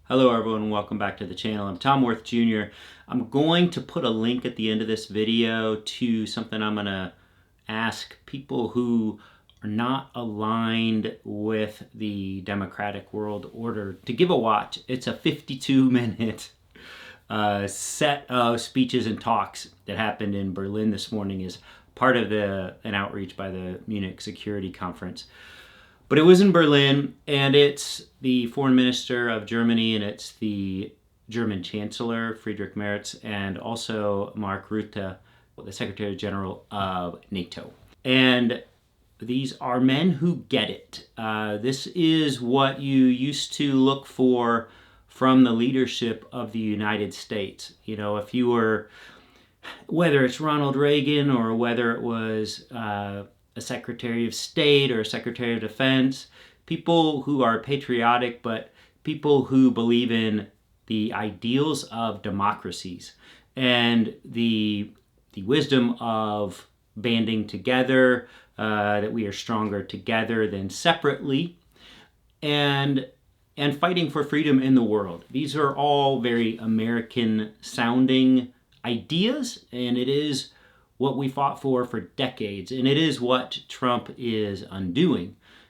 Hello everyone and welcome back to the channel. I'm Tom Worth Jr. I'm going to put a link at the end of this video to something I'm going to ask people who are not aligned with the democratic world order to give a watch. It's a 52-minute set of speeches and talks that happened in Berlin this morning as part of an outreach by the Munich Security Conference. But it was in Berlin, and it's the foreign minister of Germany, and it's the German Chancellor, Friedrich Merz, and also Mark Rutte, the Secretary General of NATO. And these are men who get it. This is what you used to look for from the leadership of the United States. You know, if you were, whether it's Ronald Reagan or whether it was a Secretary of State or a Secretary of Defense, people who are patriotic, but people who believe in the ideals of democracies and the wisdom of banding together, that we are stronger together than separately, and fighting for freedom in the world. These are all very American sounding ideas, and it is what we fought for decades, and it is what Trump is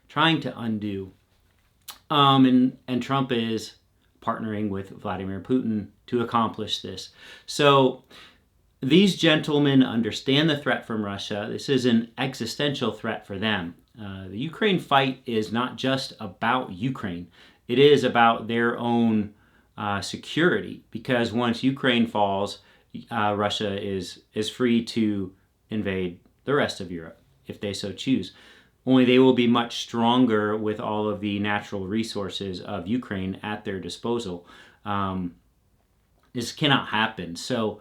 trying to undo. And Trump is partnering with Vladimir Putin to accomplish this. So these gentlemen understand the threat from Russia. This is an existential threat for them. The Ukraine fight is not just about Ukraine. It is about their own security, because once Ukraine falls, Russia is free to invade the rest of Europe if they so choose. Only they will be much stronger with all of the natural resources of Ukraine at their disposal. This cannot happen. So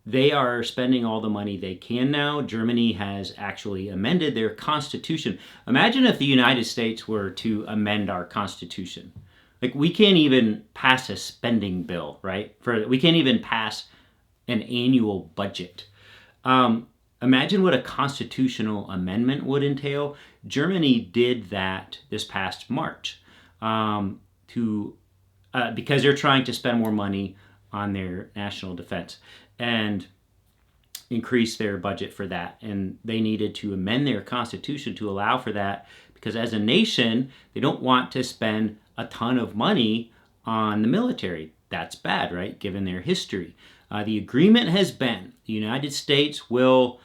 they are spending all the money they can now. Germany has actually amended their constitution. Imagine if the United States were to amend our constitution. Like, we can't even pass a spending bill, right? We can't even pass an annual budget. Imagine what a constitutional amendment would entail. Germany did that this past March because they're trying to spend more money on their national defense and increase their budget for that. And they needed to amend their constitution to allow for that, because as a nation, they don't want to spend a ton of money on the military. That's bad, right? Given their history. The agreement has been the United States will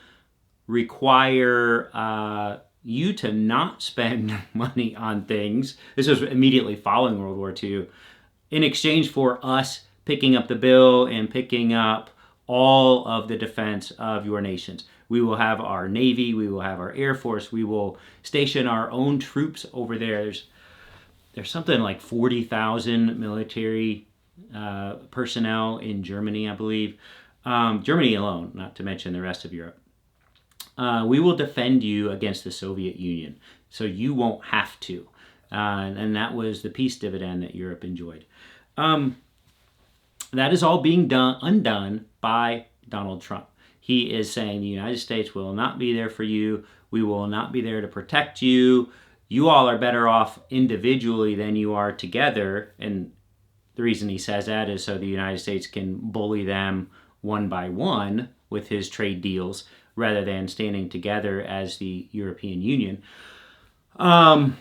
require you to not spend money on things. This was immediately following World War II, in exchange for us picking up the bill and picking up all of the defense of your nations. We will have our Navy, we will have our Air Force, we will station our own troops over there. There's something like 40,000 military personnel in Germany, I believe. Germany alone, not to mention the rest of Europe. We will defend you against the Soviet Union, so you won't have to. And that was the peace dividend that Europe enjoyed. That is all being undone by Donald Trump. He is saying the United States will not be there for you. We will not be there to protect you. You all are better off individually than you are together. And the reason he says that is so the United States can bully them one by one with his trade deals, rather than standing together as the European Union. And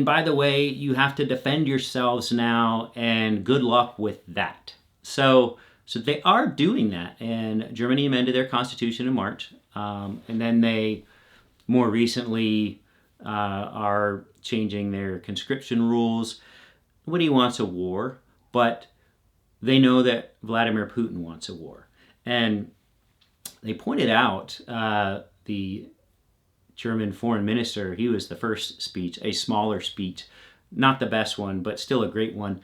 by the way, you have to defend yourselves now, and good luck with that. So they are doing that, and Germany amended their constitution in March, and then they more recently are changing their conscription rules. Nobody wants a war, but they know that Vladimir Putin wants a war. And they pointed out, the German foreign minister, he was the first speech, a smaller speech, not the best one, but still a great one.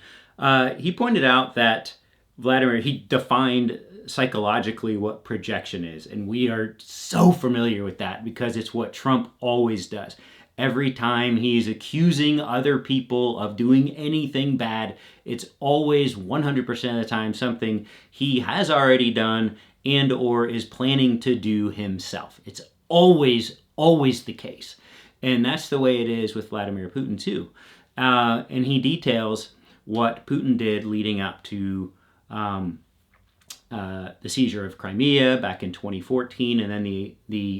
He pointed out that he defined psychologically what projection is. And we are so familiar with that because it's what Trump always does. Every time he's accusing other people of doing anything bad, it's always 100% of the time something he has already done and or is planning to do himself. It's always the case. And that's the way it is with Vladimir Putin too. And he details what Putin did leading up to the seizure of Crimea back in 2014, and then the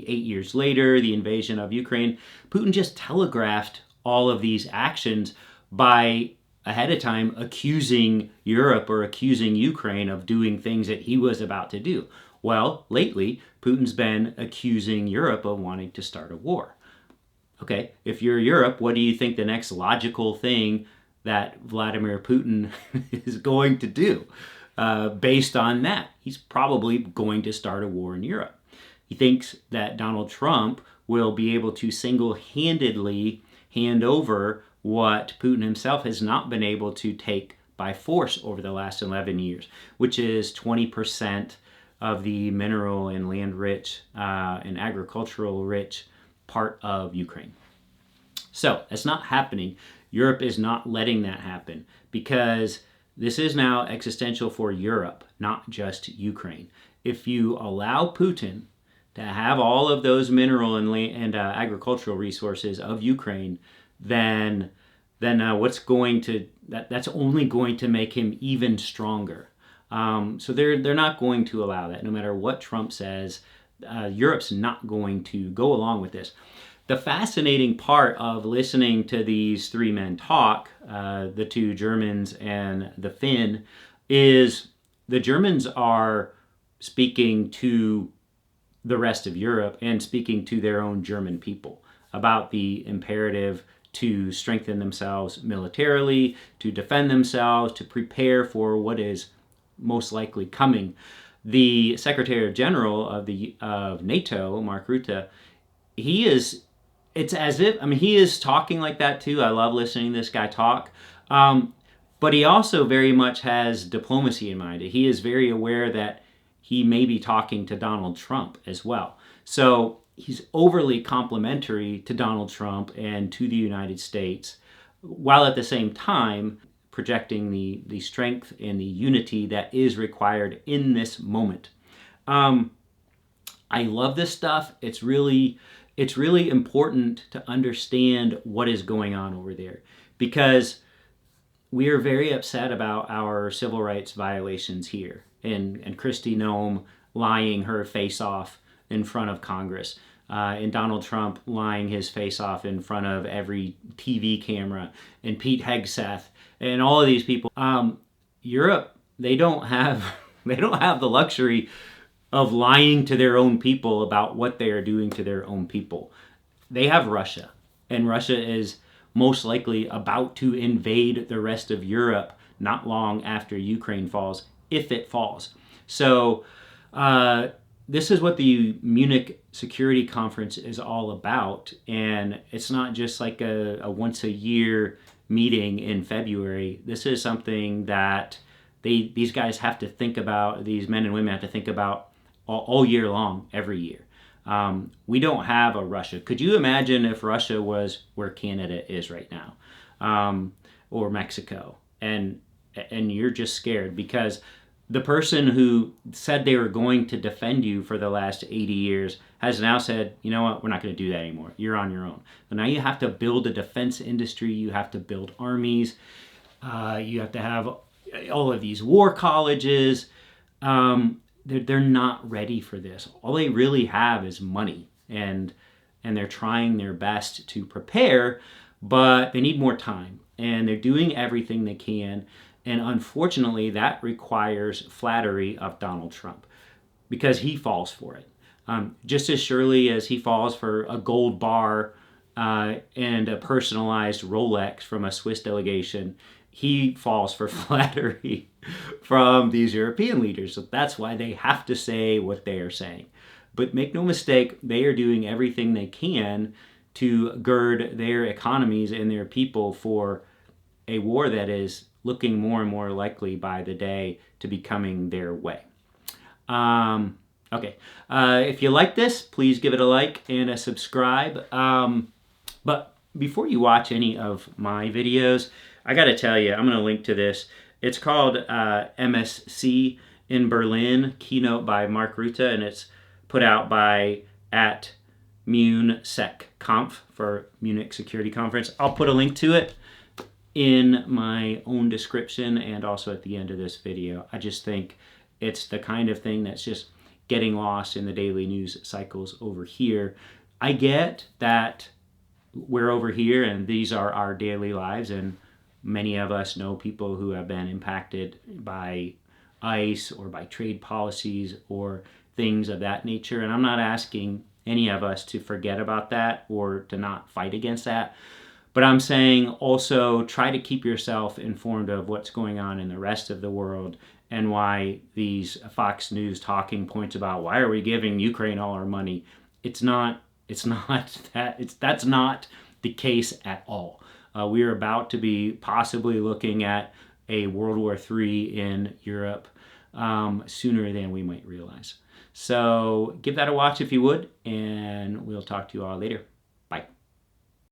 8 years later, the invasion of Ukraine. Putin just telegraphed all of these actions by ahead of time accusing Europe or accusing Ukraine of doing things that he was about to do. Well, lately, Putin's been accusing Europe of wanting to start a war. Okay, if you're Europe, what do you think the next logical thing that Vladimir Putin is going to do? Based on that, he's probably going to start a war in Europe. He thinks that Donald Trump will be able to single-handedly hand over what Putin himself has not been able to take by force over the last 11 years, which is 20% of the mineral and land-rich and agricultural-rich part of Ukraine. So it's not happening. Europe is not letting that happen because this is now existential for Europe, not just Ukraine. If you allow Putin to have all of those mineral and agricultural resources of Ukraine, then that's only going to make him even stronger. So they're not going to allow that. No matter what Trump says, Europe's not going to go along with this. The fascinating part of listening to these three men talk, the two Germans and the Finn, is the Germans are speaking to the rest of Europe and speaking to their own German people about the imperative to strengthen themselves militarily, to defend themselves, to prepare for what is most likely coming. The Secretary General of NATO, Mark Rutte, he is talking like that too. I love listening to this guy talk. But he also very much has diplomacy in mind. He is very aware that he may be talking to Donald Trump as well. So he's overly complimentary to Donald Trump and to the United States, while at the same time projecting the strength and the unity that is required in this moment. I love this stuff. It's really important to understand what is going on over there, because we are very upset about our civil rights violations here, and Kristi Noem lying her face off in front of Congress, and Donald Trump lying his face off in front of every TV camera, and Pete Hegseth, and all of these people. Europe, they don't have the luxury of lying to their own people about what they are doing to their own people. They have Russia, and Russia is most likely about to invade the rest of Europe not long after Ukraine falls, if it falls. So this is what the Munich Security Conference is all about, and it's not just like a once-a-year meeting in February. This is something that these guys have to think about, these men and women have to think about all year long, every year. We don't have a Russia. Could you imagine if Russia was where Canada is right now, or Mexico, and you're just scared because the person who said they were going to defend you for the last 80 years has now said, you know what, we're not going to do that anymore. You're on your own. But now you have to build a defense industry. You have to build armies. You have to have all of these war colleges. They're not ready for this. All they really have is money, and they're trying their best to prepare, but they need more time, and they're doing everything they can, and unfortunately that requires flattery of Donald Trump, because he falls for it. Just as surely as he falls for a gold bar and a personalized Rolex from a Swiss delegation, he falls for flattery from these European leaders. So that's why they have to say what they are saying. But make no mistake, they are doing everything they can to gird their economies and their people for a war that is looking more and more likely by the day to be coming their way. Okay. If you like this, please give it a like and a subscribe. But before you watch any of my videos, I got to tell you, I'm going to link to this. It's called MSC in Berlin, keynote by Mark Rutte, and it's put out by @MunSecConf for Munich Security Conference. I'll put a link to it in my own description and also at the end of this video. I just think it's the kind of thing that's just getting lost in the daily news cycles over here. I get that we're over here and these are our daily lives, and many of us know people who have been impacted by ICE or by trade policies or things of that nature. And I'm not asking any of us to forget about that or to not fight against that. But I'm saying also try to keep yourself informed of what's going on in the rest of the world and why these Fox News talking points about why are we giving Ukraine all our money. It's not that's not the case at all. We are about to be possibly looking at a World War III in Europe sooner than we might realize. So give that a watch if you would, and we'll talk to you all later.